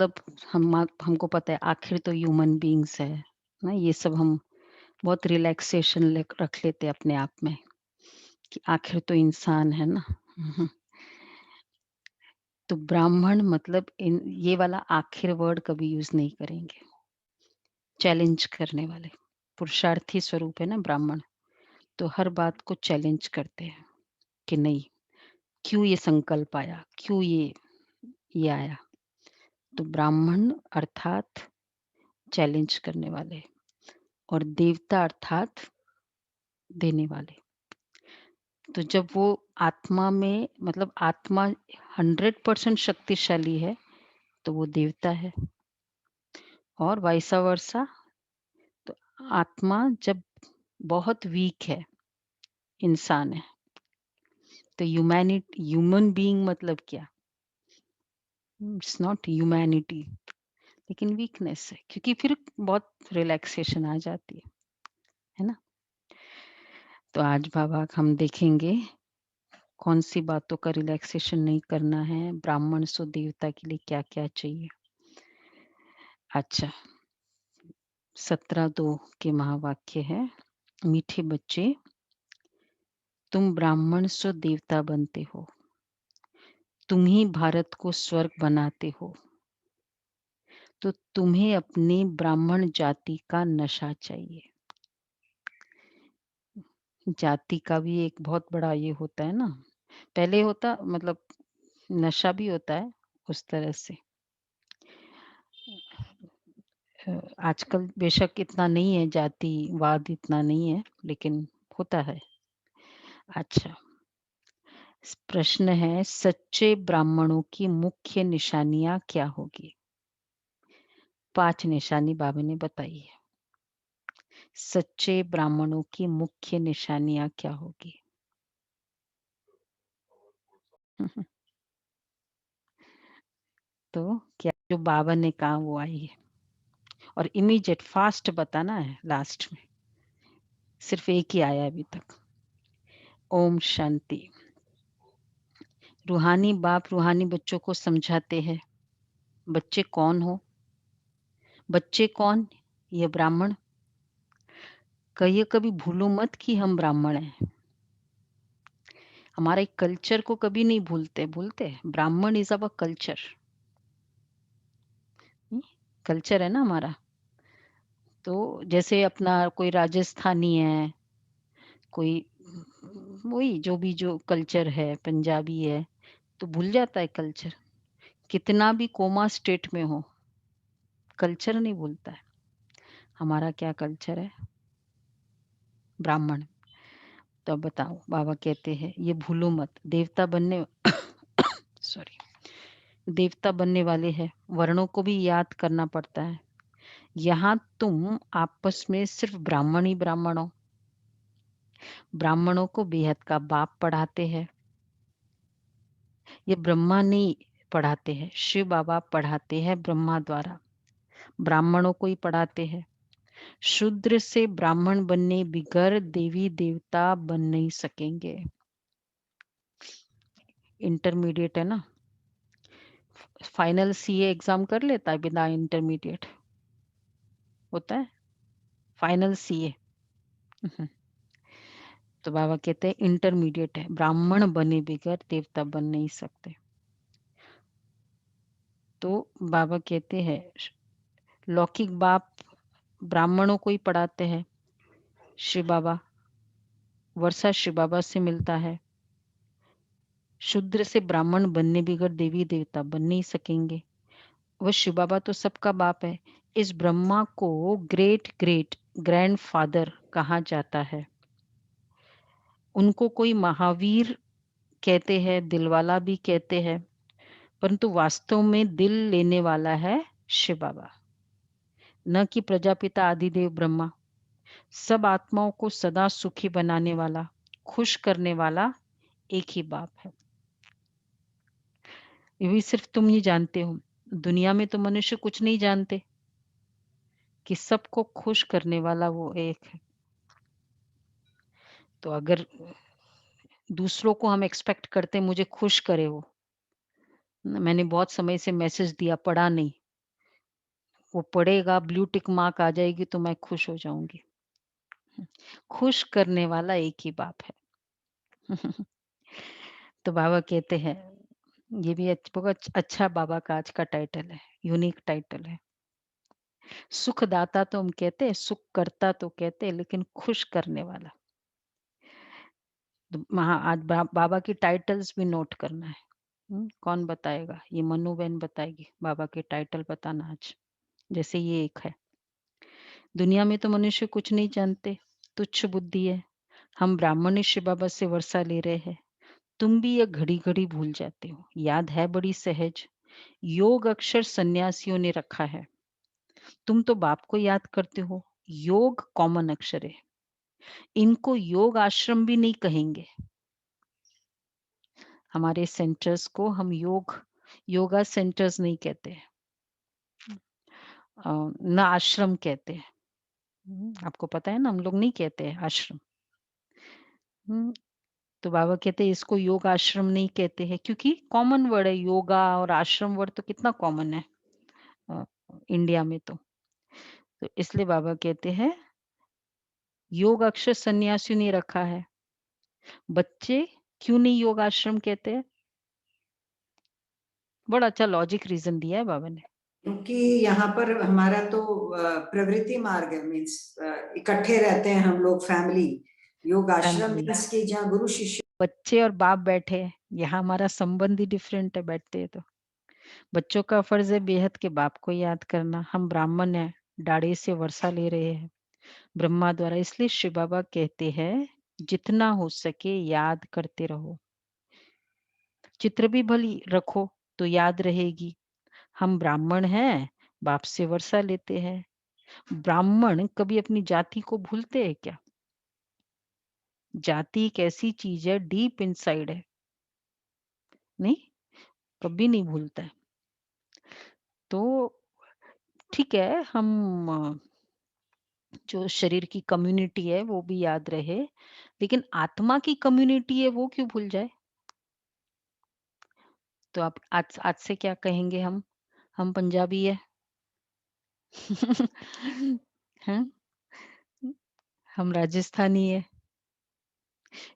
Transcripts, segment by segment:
मतलब हमको पता है आखिर तो ह्यूमन बीइंग्स है ना, ये सब हम बहुत रिलैक्सेशन रख लेते हैं अपने आप में कि आखिर तो इंसान है ना। हम्म, तो ब्राह्मण मतलब ये वाला आखिर वर्ड कभी यूज नहीं करेंगे। चैलेंज करने वाले पुरुषार्थी स्वरूप है ना ब्राह्मण, तो हर बात को चैलेंज करते हैं कि नहीं, क्यों ये संकल्प आया, क्यों ये आया। तो ब्राह्मण अर्थात चैलेंज करने वाले, और देवता अर्थात देने वाले। तो जब वो आत्मा में मतलब आत्मा 100% शक्तिशाली है तो वो देवता है, और वाइसा वर्सा। तो आत्मा जब बहुत वीक है, इंसान है, तो ह्यूमन बीइंग मतलब क्या? इट्स नॉट ह्यूमैनिटी, लेकिन वीकनेस है, क्योंकि फिर बहुत रिलैक्सेशन आ जाती है ना। तो आज बाबा हम देखेंगे कौन सी बातों का रिलैक्सेशन नहीं करना है, ब्राह्मण सो देवता के लिए क्या क्या चाहिए। अच्छा, 17:2 के महावाक्य है, मीठे बच्चे तुम ब्राह्मण सो देवता बनते हो, तुम ही भारत को स्वर्ग बनाते हो, तो तुम्हें अपनी ब्राह्मण जाति का नशा चाहिए। जाति का भी एक बहुत बड़ा ये होता है ना, पहले होता मतलब नशा भी होता है उस तरह से। आजकल बेशक इतना नहीं है, जातिवाद इतना नहीं है, लेकिन होता है। अच्छा, प्रश्न है, सच्चे ब्राह्मणों की मुख्य निशानियां क्या होगी? 5 निशानी बाबा ने बताई है। सच्चे ब्राह्मणों की मुख्य निशानियां क्या होगी? तो क्या जो बाबा ने कहा वो आई है, और इमीडिएट फास्ट बताना है लास्ट में। सिर्फ एक ही आया अभी तक। ओम शांति। रूहानी बाप रूहानी बच्चों को समझाते हैं, बच्चे कौन हो? बच्चे कौन? ये ब्राह्मण। कहिए कभी भूलो मत कि हम ब्राह्मण हैं। हमारे कल्चर को कभी नहीं भूलते। ब्राह्मण इज अवर कल्चर। कल्चर है ना हमारा। तो जैसे अपना कोई राजस्थानी है, कोई वही जो कल्चर है, पंजाबी है, तो भूल जाता है कल्चर। कितना भी कोमा स्टेट में हो, कल्चर नहीं भूलता है। हमारा क्या कल्चर है? ब्राह्मण। तो अब बताओ, बाबा कहते हैं ये भूलो मत, देवता बनने सॉरी, देवता बनने वाले हैं, वर्णों को भी याद करना पड़ता है। यहाँ तुम आपस में सिर्फ ब्राह्मण ही ब्राह्मण हो। ब्राह्मणों को बेहद का बाप पढ़ाते हैं। ये ब्रह्मा नहीं पढ़ाते हैं, शिव बाबा पढ़ाते हैं ब्रह्मा द्वारा, ब्राह्मणों को ही पढ़ाते हैं। शूद्र से ब्राह्मण बनने बिगर देवी देवता बन नहीं सकेंगे। इंटरमीडिएट है ना, फाइनल सीए एग्जाम कर लेता है बिना इंटरमीडिएट? होता है फाइनल सीए। तो बाबा कहते हैं इंटरमीडिएट है, ब्राह्मण बने बिगर देवता बन नहीं सकते। तो बाबा कहते हैं लौकिक बाप ब्राह्मणों को ही पढ़ाते हैं। शिव बाबा, वर्षा शिव बाबा से मिलता है। शूद्र से ब्राह्मण बनने बिगर देवी देवता बन नहीं सकेंगे। वह शिव बाबा तो सबका बाप है। इस ब्रह्मा को ग्रेट ग्रेट ग्रैंडफादर कहा जाता है। उनको कोई महावीर कहते हैं, दिलवाला भी कहते हैं, परंतु वास्तव में दिल लेने वाला है शिव बाबा, न कि प्रजापिता आदिदेव ब्रह्मा। सब आत्माओं को सदा सुखी बनाने वाला, खुश करने वाला एक ही बाप है। ये भी सिर्फ तुम ही जानते हो, दुनिया में तो मनुष्य कुछ नहीं जानते कि सबको खुश करने वाला वो एक है। तो अगर दूसरों को हम एक्सपेक्ट करते हैं मुझे खुश करे वो, मैंने बहुत समय से मैसेज दिया, पढ़ा नहीं, वो पढ़ेगा, ब्लू टिक मार्क आ जाएगी तो मैं खुश हो जाऊँगी। खुश करने वाला एक ही बाप है। तो बाबा कहते हैं, ये भी बहुत अच्छा बाबा का आज का टाइटल है, यूनिक टाइटल है। सुखदाता तो हम कहते हैं, सुख करता तो कहते हैं, लेकिन खुश करने वाला। तो आज बाबा की टाइटल्स भी नोट करना है। कौन बताएगा? ये मनु बहन बताएगी, बाबा के टाइटल बताना आज। जैसे ये एक है, दुनिया में तो मनुष्य कुछ नहीं जानते, तुच्छ बुद्धि है। हम ब्राह्मण ऋषि बाबा से वर्षा ले रहे हैं। तुम भी ये घड़ी-घड़ी भूल जाते हो, याद है बड़ी सहज। योग अक्षर सन्यासियों ने रखा है। तुम तो बाप को याद करते हो। योग कॉमन अक्षर है। इनको योग आश्रम भी नहीं कहेंगे। हमारे सेंटर्स को हम योगा सेंटर्स नहीं कहते हैं, न आश्रम कहते हैं। आपको पता है ना, हम लोग नहीं कहते हैं आश्रम। हम्म, तो बाबा कहते हैं इसको योग आश्रम नहीं कहते हैं, क्योंकि कॉमन वर्ड है। योगा और आश्रम वर्ड तो कितना कॉमन है अ, इंडिया में तो इसलिए बाबा कहते हैं योग अक्षर सन्यासियों ने रखा है। बच्चे क्यों नहीं योग आश्रम कहते हैं? बड़ा अच्छा लॉजिक रीजन दिया है बाबा ने। क्योंकि यहाँ पर हमारा तो प्रवृत्ति मार्ग है, मीन्स इकट्ठे रहते हैं हम लोग, फैमिली। योग आश्रम फैमिली, मीन्स कि जहाँ गुरु शिष्य। बच्चे और बाप बैठे हैं, यहाँ हमारा संबंध ही डिफरेंट है, बैठते हैं तो। बच्चों का फर्ज है बेहद के बाप को याद करना। हम ब्राह्मण हैं, डाढ़े से वर्षा ले रहे हैं ब्रह्मा द्वारा, इसलिए शिव बाबा कहते हैं जितना हो सके याद करते रहो। चित्र भी भली रखो तो याद रहेगी। हम ब्राह्मण हैं, बाप से वर्षा लेते हैं। ब्राह्मण कभी अपनी जाति को भूलते हैं क्या? जाति एक ऐसी चीज है, डीप इनसाइड है, नहीं, कभी नहीं भूलता है। तो ठीक है, हम जो शरीर की कम्युनिटी है वो भी याद रहे, लेकिन आत्मा की कम्युनिटी है वो क्यों भूल जाए? तो आप आज आज से क्या कहेंगे हम पंजाबी है। हैं? हम राजस्थानी है,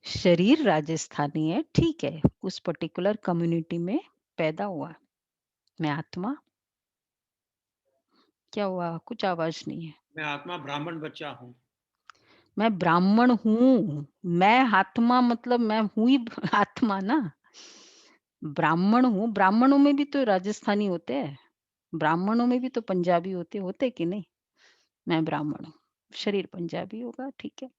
शरीर राजस्थानी है, ठीक है, उस पर्टिकुलर कम्युनिटी में पैदा हुआ। मैं आत्मा, क्या हुआ? कुछ आवाज नहीं है। मैं आत्मा ब्राह्मण बच्चा हूँ। मैं ब्राह्मण हूँ, मैं आत्मा मतलब मैं हूँ ही आत्मा ना। ब्राह्मण हूँ, ब्राह्मणों में भी तो राजस्थानी होते हैं, ब्राह्मणों में भी तो पंजाबी होते कि नहीं? मैं ब्राह्मण हूँ, शरीर पंजाबी होगा, ठीक है।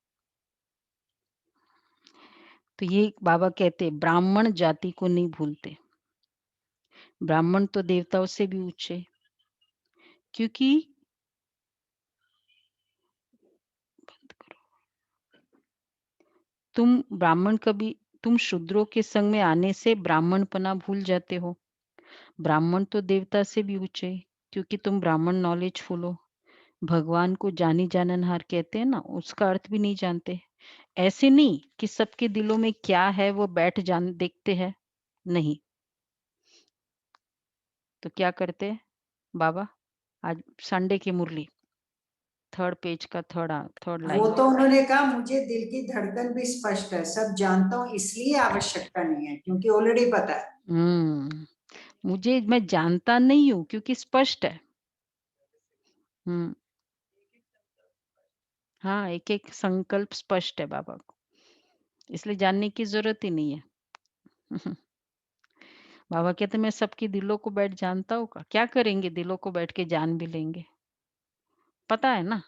तो ये बाबा कहते ब्राह्मण जाति को नहीं भूलते। ब्राह्मण तो देवताओं से भी ऊंचे, क्योंकि तुम ब्राह्मण कभी तुम शूद्रों के संग में आने से ब्राह्मणपना भूल जाते हो। ब्राह्मण तो देवता से भी ऊंचे, क्योंकि तुम ब्राह्मण नॉलेज फूलो। भगवान को जानी जाननहार कहते हैं ना, उसका अर्थ भी नहीं जानते। ऐसे नहीं कि सबके दिलों में क्या है वो बैठ जान देखते हैं, नहीं। तो क्या करते हैं बाबा? आज संडे की मुरली, थर्ड पेज का थर्ड वो लाइन। तो उन्होंने कहा मुझे दिल की धड़कन भी स्पष्ट है, सब जानता हूँ, इसलिए आवश्यकता नहीं है, क्योंकि ऑलरेडी पता है। मुझे मैं जानता नहीं हूँ क्योंकि स्पष्ट है। हम्म हाँ, एक एक संकल्प स्पष्ट है बाबा को, इसलिए जानने की जरूरत ही नहीं है। बाबा कहते मैं सबके दिलों को बैठ जानता हूँ, क्या करेंगे? दिलों को बैठ के जान भी लेंगे, पता है ना।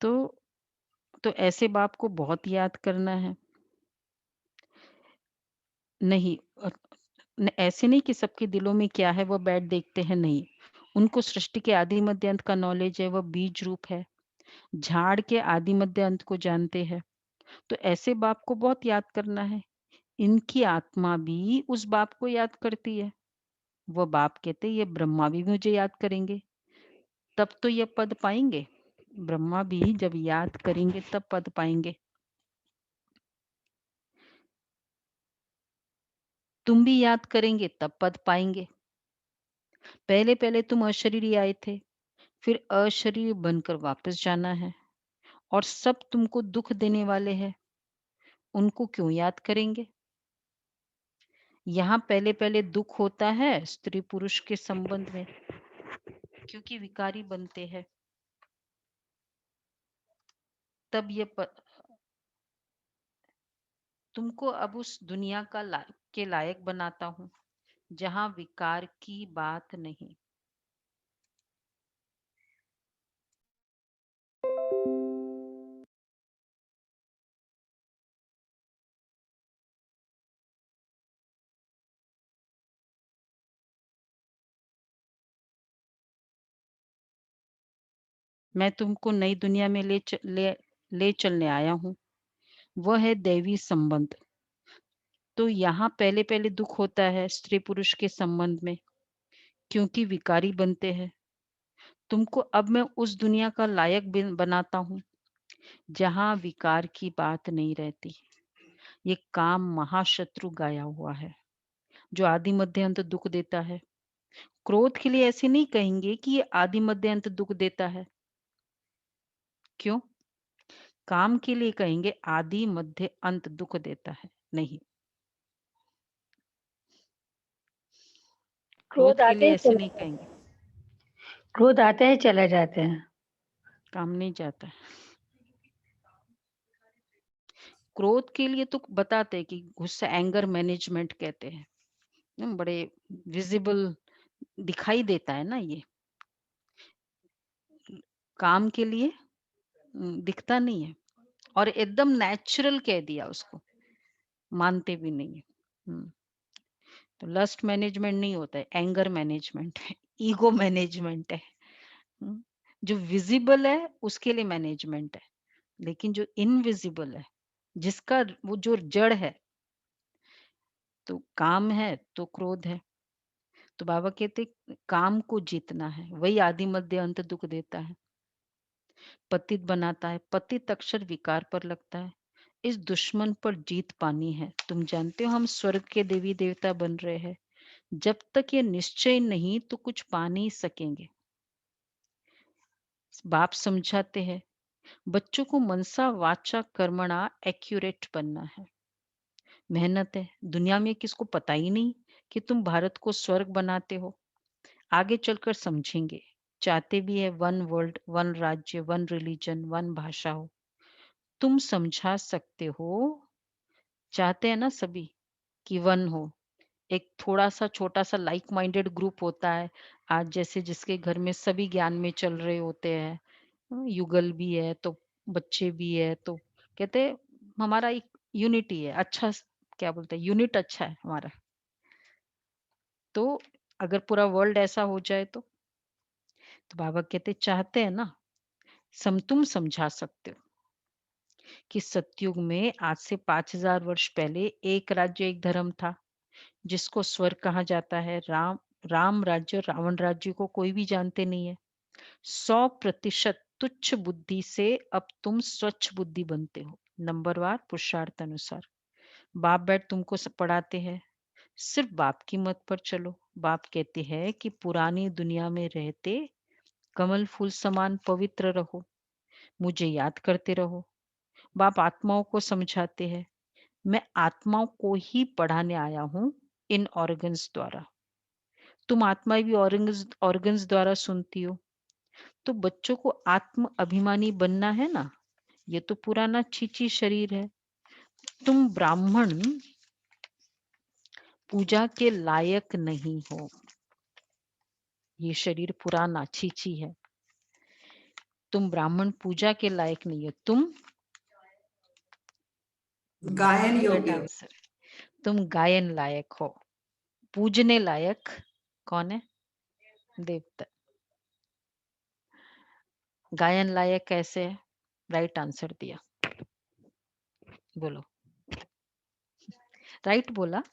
तो ऐसे बाप को बहुत याद करना है। नहीं ऐसे नहीं कि सबके दिलों में क्या है वो बैठ देखते हैं, नहीं। उनको सृष्टि के आदि मध्य अंत का नॉलेज है, वह बीज रूप है। झाड़ के आदि मध्य अंत को जानते हैं। तो ऐसे बाप को बहुत याद करना है। इनकी आत्मा भी उस बाप को याद करती है। वो बाप कहते ये ब्रह्मा भी मुझे याद करेंगे, तब तो ये पद पाएंगे। ब्रह्मा भी जब याद करेंगे तब पद पाएंगे। तुम भी याद करेंगे तब पद पाएंगे। पहले पहले तुम अशरीरी आए थे, फिर अशरीरी बनकर वापस जाना है, और सब तुमको दुख देने वाले हैं, उनको क्यों याद करेंगे? यहाँ पहले पहले दुख होता है स्त्री पुरुष के संबंध में, क्योंकि विकारी बनते हैं। तब तुमको अब उस दुनिया के लायक बनाता हूँ जहाँ विकार की बात नहीं। मैं तुमको नई दुनिया में ले चलने आया हूँ, वह है दैवी संबंध। तो यहाँ पहले पहले दुख होता है स्त्री पुरुष के संबंध में, क्योंकि विकारी बनते हैं। तुमको अब मैं उस दुनिया का लायक बनाता हूँ जहाँ विकार की बात नहीं रहती। ये काम महाशत्रु गाया हुआ है, जो आदि मध्य अंत दुख देता है। क्रोध के लिए ऐसे नहीं कहेंगे कि ये आदि मध्य अंत दुख देता है। क्यों? काम के लिए कहेंगे आदि मध्य अंत दुख देता है, नहीं। क्रोध क्रोध के आते लिए ही ऐसे चले नहीं जाते कहेंगे, हैं, क्रोध आते ही चले जाते हैं। काम नहीं जाता है। क्रोध के लिए तो बताते हैं कि गुस्सा एंगर मैनेजमेंट कहते हैं, बड़े विजिबल दिखाई देता है ना ये। काम के लिए दिखता नहीं है, और एकदम नेचुरल कह दिया उसको, मानते भी नहीं है। तो लस्ट मैनेजमेंट नहीं होता है, एंगर मैनेजमेंट है, ईगो मैनेजमेंट है। हम्म, जो विजिबल है उसके लिए मैनेजमेंट है, लेकिन जो इनविजिबल है, जिसका वो जो जड़ है, तो काम है तो क्रोध है। तो बाबा कहते काम को जीतना है, वही आदि मध्य अंत दुख देता है, पतित बनाता है। पतित अक्षर विकार पर लगता है। इस दुश्मन पर जीत पानी है। तुम जानते हो हम स्वर्ग के देवी देवता बन रहे हैं, जब तक ये निश्चय नहीं तो कुछ पा नहीं सकेंगे। बाप समझाते हैं बच्चों को मनसा वाचा कर्मणा एक्यूरेट बनना है। मेहनत है, दुनिया में किसको पता ही नहीं कि तुम भारत को स्वर्ग बनाते हो। आगे चलकर समझेंगे। चाहते भी है वन वर्ल्ड, वन राज्य, वन रिलीजन, वन भाषा हो। तुम समझा सकते हो, चाहते हैं ना सभी कि वन हो। एक थोड़ा सा छोटा सा लाइक माइंडेड ग्रुप होता है आज, जैसे जिसके घर में सभी ज्ञान में चल रहे होते हैं। युगल भी है तो बच्चे भी है, तो कहते हैं हमारा एक यूनिटी है। अच्छा क्या बोलते हैं, यूनिट अच्छा है हमारा। तो अगर पूरा वर्ल्ड ऐसा हो जाए तो बाबा कहते चाहते हैं ना, तुम समझा सकते हो कि सतयुग में आज से 5000 वर्ष पहले एक राज्य एक धर्म था, जिसको स्वर्ग कहा जाता है। राम राज्य रावण राज्य को कोई भी जानते नहीं है। 100% तुच्छ बुद्धि से अब तुम स्वच्छ बुद्धि बनते हो, नंबरवार पुरुषार्थ अनुसार। बाप बैठ तुमको सब पढ़ाते हैं, सिर्फ बाप की मत पर चलो। बाप कहते हैं कि पुरानी दुनिया में रहते कमल फूल समान पवित्र रहो, मुझे याद करते रहो। बाप आत्माओं को समझाते हैं, मैं आत्माओं को ही पढ़ाने आया हूं इन ऑर्गन्स द्वारा। तुम आत्मा भी ऑर्गन्स द्वारा सुनती हो। तो बच्चों को आत्म अभिमानी बनना है ना, ये तो पुराना छीची शरीर है। तुम ब्राह्मण पूजा के लायक नहीं हो, ये शरीर पुराना छीची है। तुम ब्राह्मण पूजा के लायक नहीं हो, तुम गायन राइट योग्य हो। आंसर, तुम गायन लायक हो। पूजने लायक कौन है? देवता। गायन लायक कैसे है? राइट आंसर दिया, बोलो। राइट बोला।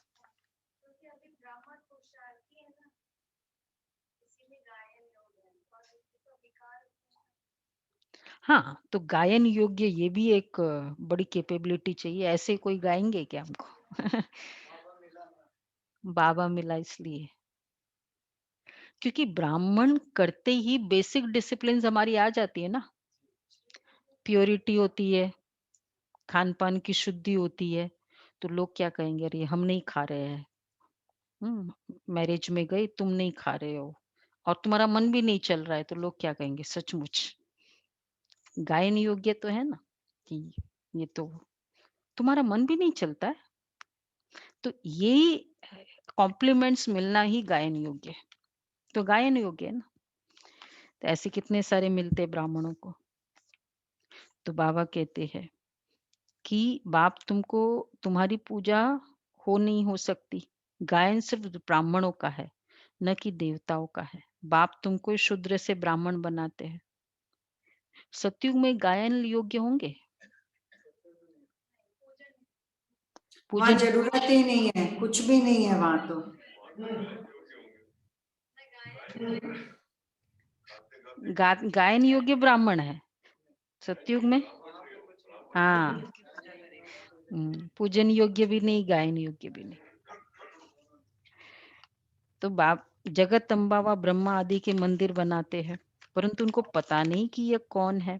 हाँ, तो गायन योग्य ये भी एक बड़ी कैपेबिलिटी चाहिए। ऐसे कोई गाएंगे क्या हमको? बाबा मिला इसलिए। क्योंकि ब्राह्मण करते ही बेसिक डिसिप्लिन हमारी आ जाती है ना, प्योरिटी होती है, खान-पान की शुद्धि होती है, तो लोग क्या कहेंगे, अरे हम नहीं खा रहे हैं। मैरिज में गए तुम नहीं खा रहे हो और तुम्हारा मन भी नहीं चल रहा है, तो लोग क्या कहेंगे, सचमुच गायन योग्य तो है ना, कि ये तो तुम्हारा मन भी नहीं चलता है, तो ये कॉम्प्लीमेंट्स मिलना ही गायन योग्य है, तो गायन योग्य है ना। तो ऐसे कितने सारे मिलते हैं ब्राह्मणों को। तो बाबा कहते हैं कि बाप तुमको, तुम्हारी पूजा हो नहीं हो सकती, गायन सिर्फ ब्राह्मणों का है, न कि देवताओं का है। बाप तुमको शूद्र से ब्राह्मण बनाते हैं। सतयुग में गायन योग्य होंगे, वहाँ पूजन जरूरत ही नहीं है, कुछ भी नहीं है वहाँ तो। गायन योग्य ब्राह्मण है सतयुग में। हाँ, पूजन योग्य भी नहीं, गायन योग्य भी नहीं। तो बाप जगत अम्बा व ब्रह्मा आदि के मंदिर बनाते हैं, परंतु उनको पता नहीं कि यह कौन है।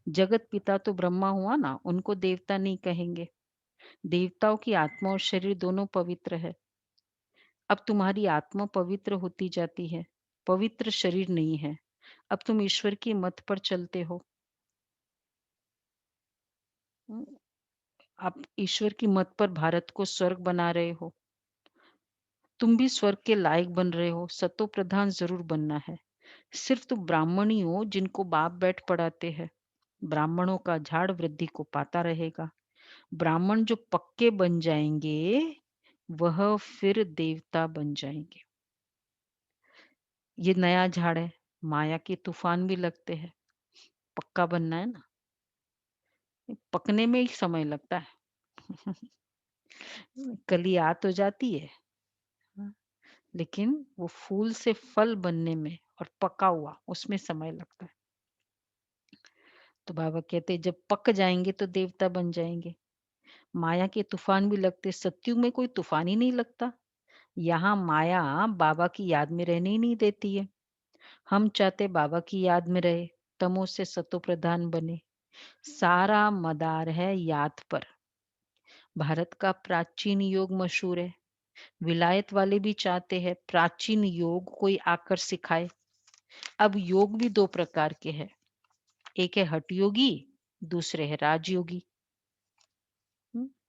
जगत पिता तो ब्रह्मा हुआ ना, उनको देवता नहीं कहेंगे। देवताओं की आत्मा और शरीर दोनों पवित्र है। अब तुम्हारी आत्मा पवित्र होती जाती है, पवित्र शरीर नहीं है। अब तुम ईश्वर की मत पर चलते हो। आप ईश्वर की मत पर भारत को स्वर्ग बना रहे हो। तुम भी स्वर्ग के लायक बन रहे हो, सतो प्रधान जरूर बनना है। सिर्फ तुम ब्राह्मण ही हो जिनको बाप बैठ पढ़ाते हैं। ब्राह्मणों का झाड़ वृद्धि को पाता रहेगा। ब्राह्मण जो पक्के बन जाएंगे वह फिर देवता बन जाएंगे। ये नया झाड़ है, माया के तूफान भी लगते हैं, पक्का बनना है ना, पकने में ही समय लगता है। कली आ तो जाती है, हाँ, लेकिन वो फूल से फल बनने में और पका हुआ उसमें समय लगता है। तो बाबा कहते हैं, जब पक जाएंगे तो देवता बन जाएंगे। माया के तूफान भी लगते, सत्युग में कोई तूफान ही नहीं लगता। यहाँ माया बाबा की याद में रहने ही नहीं देती है। हम चाहते बाबा की याद में रहे, तमो से सतो प्रधान बने। सारा मदार है याद पर। भारत का प्राचीन योग मशहूर है। विलायत वाले भी चाहते हैं प्राचीन योग कोई आकर सिखाए। अब योग भी दो प्रकार के हैं, एक है हठ योगी, दूसरे है राजयोगी।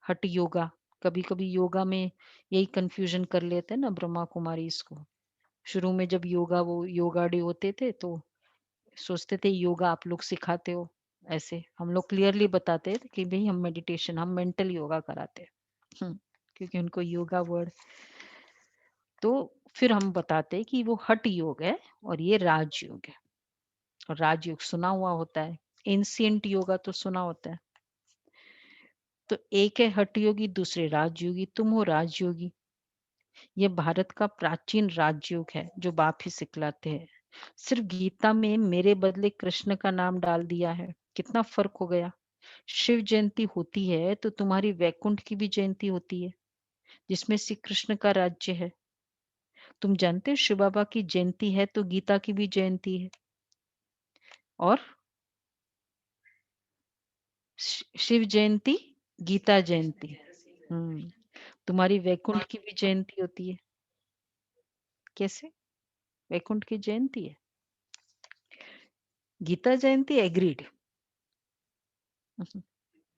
हठ योगा, कभी कभी योगा में यही कंफ्यूजन कर लेते हैं ना ब्रह्मा कुमारी इसको। शुरू में जब योगा, वो योगा डे होते थे तो सोचते थे योगा आप लोग सिखाते हो। ऐसे हम लोग क्लियरली बताते थे कि भाई हम मेडिटेशन, हम मेंटल योगा कराते हैं। क्योंकि उनको योगा वर्ड, तो फिर हम बताते हैं कि वो हठ योग है और ये राजयोग है। और राजयोग सुना हुआ होता है, एंशिएंट योगा तो सुना होता है। तो एक है हठ योगी, दूसरे राजयोगी। तुम हो राजयोगी। ये भारत का प्राचीन राजयोग है जो बाप ही सिखलाते हैं। सिर्फ गीता में मेरे बदले कृष्ण का नाम डाल दिया है, कितना फर्क हो गया। शिव जयंती होती है तो तुम्हारी वैकुंठ की भी जयंती होती है, जिसमें श्री कृष्ण का राज्य है। तुम जानते हो शिव बाबा की जयंती है तो गीता की भी जयंती है। और शिव जयंती, गीता जयंती। तुम्हारी वैकुंठ की भी जयंती होती है। कैसे? वैकुंठ की जयंती है, गीता जयंती, एग्रीड।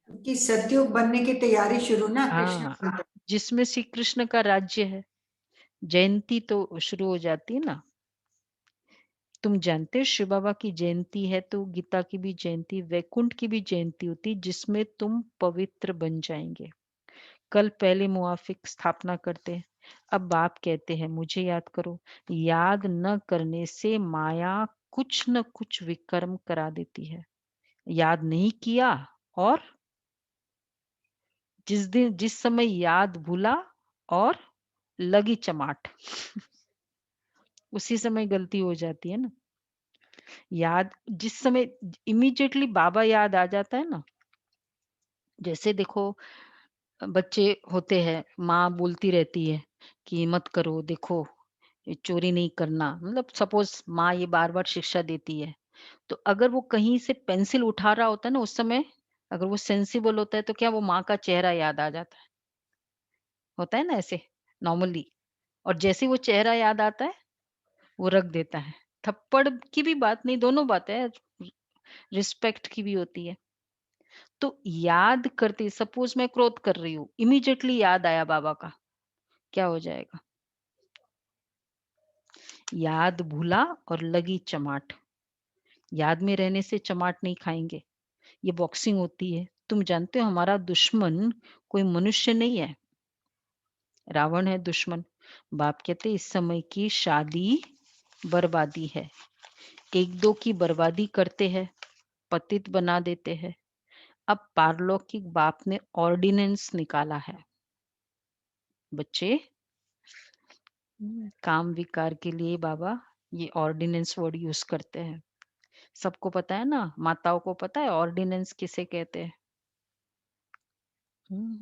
कि सतयुग बनने की तैयारी शुरू ना, कृष्ण हाँ, बनते। जिसमें श्री कृष्ण का राज्य है, जयंती तो शुरू हो जाती है ना। तुम जानते हो शिव बाबा की जयंती है तो गीता की भी जयंती, वैकुंठ की भी जयंती होती, जिसमें तुम पवित्र बन जाएंगे। कल पहले मुआफिक स्थापना करते हैं। अब बाप कहते हैं मुझे याद करो। याद न करने से माया कुछ न कुछ विकर्म करा देती है। याद नहीं किया और जिस समय याद भूला और लगी चमाट, उसी समय गलती हो जाती है ना। याद जिस समय इमीडिएटली बाबा याद आ जाता है ना। जैसे देखो, बच्चे होते हैं, माँ बोलती रहती है कि मत करो, देखो ये चोरी नहीं करना, मतलब सपोज माँ ये बार-बार शिक्षा देती है, तो अगर वो कहीं से पेंसिल उठा रहा होता है ना उस समय, अगर वो सेंसिबल होता है तो क्या वो माँ का चेहरा याद आ जाता है? होता है ना ऐसे नॉर्मली, और जैसे ही वो चेहरा याद आता है, वो रख देता है। थप्पड़ की भी बात नहीं, दोनों बातें हैं, रिस्पेक्ट की भी होती है। तो याद करते सपोज मैं क्रोध कर रही हूँ, इमीडिएटली याद आया बाबा का, क्या हो जाएगा? याद भूला और लगी चमाट। याद में रहने से चमाट नहीं खाएँगे। ये बॉक्सिंग होती है। तुम जानते हो हमारा दुश्मन कोई मनुष्य नहीं है, रावण है दुश्मन। बाप कहते इस समय की शादी बर्बादी है। 1-2 की बर्बादी करते हैं, पतित बना देते हैं। अब पारलौकिक बाप ने ऑर्डिनेंस निकाला है। बच्चे, काम विकार के लिए बाबा ये ऑर्डिनेंस वर्ड यूज़ करते हैं। सबको पता है ना, माताओं को पता है ऑर्डिनेंस किसे कहते हैं?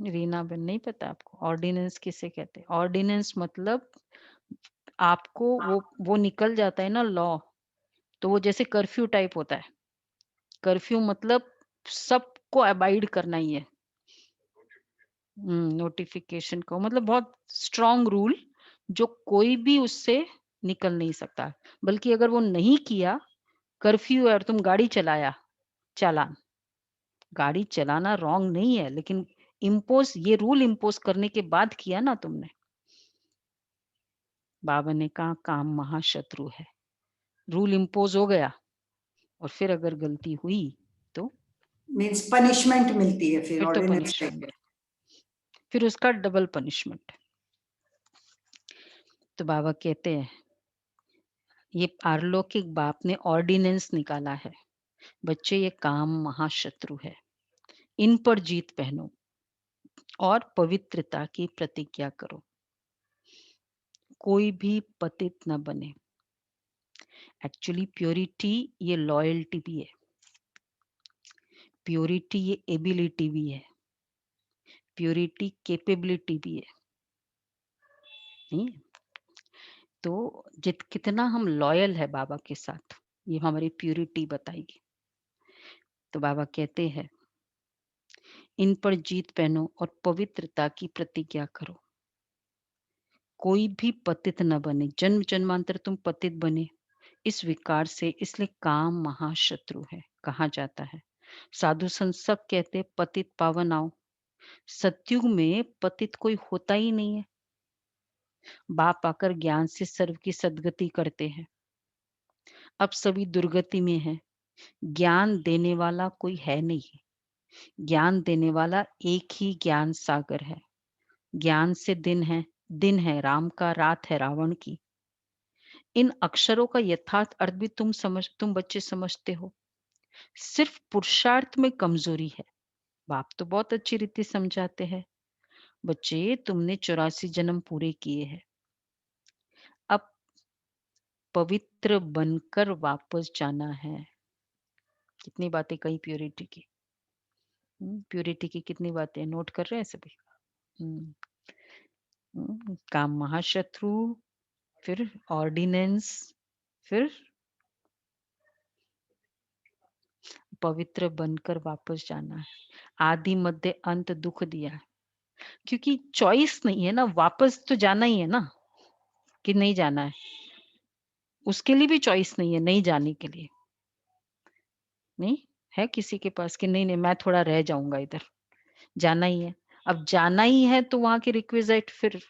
रीना बहन नहीं पता आपको ऑर्डिनेंस किसे कहते हैं? ऑर्डिनेंस मतलब आपको वो निकल जाता है ना लॉ, तो वो जैसे कर्फ्यू टाइप होता है। कर्फ्यू मतलब सबको अबाइड करना ही है। नोटिफिकेशन को मतलब बहुत स्ट्रांग रूल, जो कोई भी उससे निकल नहीं सकता। बल्कि अगर वो नहीं किया, कर्फ्यू है और तुम गाड़ी चलाया, चालान। गाड़ी चलाना रॉन्ग नहीं है, लेकिन इम्पोज ये रूल इम्पोज करने के बाद किया ना तुमने। बाबा ने कहा काम महाशत्रु है। रूल इम्पोज हो गया और फिर अगर गलती हुई तो मीन्स पनिशमेंट मिलती है फिर फिर तो ऑर्डिनेंस पनिशमेंट, फिर उसका डबल पनिशमेंट। तो बाबा कहते हैं ये पारलौकिक बाप ने ऑर्डिनेंस निकाला है। बच्चे ये काम महाशत्रु है, इन पर जीत पहनो और पवित्रता की प्रतिज्ञा करो। कोई भी पतित न बने। एक्चुअली प्योरिटी ये लॉयल्टी भी है, प्योरिटी ये एबिलिटी भी है, प्योरिटी कैपेबिलिटी भी है। नहीं? तो जित कितना हम लॉयल है बाबा के साथ, ये हमारी प्योरिटी बताएगी। तो बाबा कहते हैं इन पर जीत पहनो और पवित्रता की प्रतिज्ञा करो। कोई भी पतित न बने, जन्म जन्मांतर तुम पतित बने इस विकार से, इसलिए काम महाशत्रु है कहा जाता है। साधु संत सब कहते पतित पावन आओ। सतयुग में पतित कोई होता ही नहीं है। बाप आकर ज्ञान से सर्व की सदगति करते हैं। अब सभी दुर्गति में है। ज्ञान देने वाला कोई है नहीं। ज्ञान देने वाला एक ही ज्ञान सागर है। ज्ञान से दिन है राम का, रात है रावण की। इन अक्षरों का यथार्थ अर्थ भी तुम बच्चे समझते हो। सिर्फ पुरुषार्थ में कमजोरी है। बाप तो बहुत अच्छी रीति समझाते हैं। बच्चे तुमने 84 जन्म पूरे किए हैं। अब पवित्र बनकर वापस जाना है। कितनी बातें कही प्योरिटी की। प्योरिटी की कितनी बातें नोट कर रहे हैं सभी? काम महाशत्रु, फिर ऑर्डिनेंस, फिर पवित्र बनकर वापस जाना है। आदि मध्य अंत दुख दिया है। क्योंकि चॉइस नहीं है ना, वापस तो जाना ही है ना, कि नहीं जाना है। उसके लिए भी चॉइस नहीं है नहीं जाने के लिए। नहीं है किसी के पास कि नहीं मैं थोड़ा रह जाऊंगा इधर, जाना ही है। अब जाना ही है तो वहां के रिक्विजिट फिर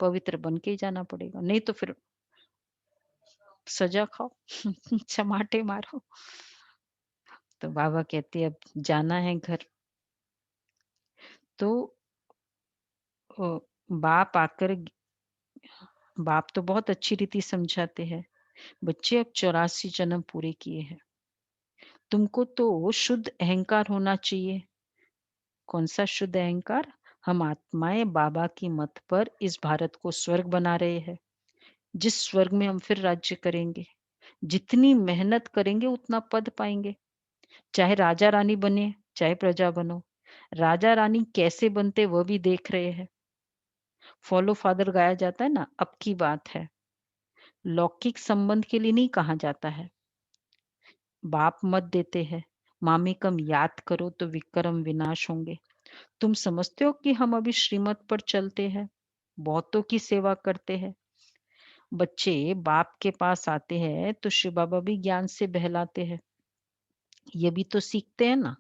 पवित्र बन के ही जाना पड़ेगा, नहीं तो फिर सजा खाओ चमाटे मारो। तो बाबा कहते अब जाना है घर। तो बाप आकर, बाप तो बहुत अच्छी रीति समझाते हैं। बच्चे अब 84 जन्म पूरे किए हैं। तुमको तो शुद्ध अहंकार होना चाहिए। कौन सा शुद्ध अहंकार? हम आत्माएं बाबा की मत पर इस भारत को स्वर्ग बना रहे हैं, जिस स्वर्ग में हम फिर राज्य करेंगे। जितनी मेहनत करेंगे उतना पद पाएंगे। चाहे राजा रानी बने, चाहे प्रजा बनो। राजा रानी कैसे बनते वह भी देख रहे हैं। फॉलो फादर गाया जाता है ना, अब की बात है। लौकिक संबंध के लिए नहीं कहा जाता है। बाप मत देते हैं, मामेकम याद करो तो विक्रम विनाश होंगे। तुम समझते हो कि हम अभी श्रीमत पर चलते हैं, बहुतों की सेवा करते हैं। बच्चे बाप के पास आते हैं तो शिव बाबा भी ज्ञान से बहलाते हैं। ये भी तो सीखते हैं ना।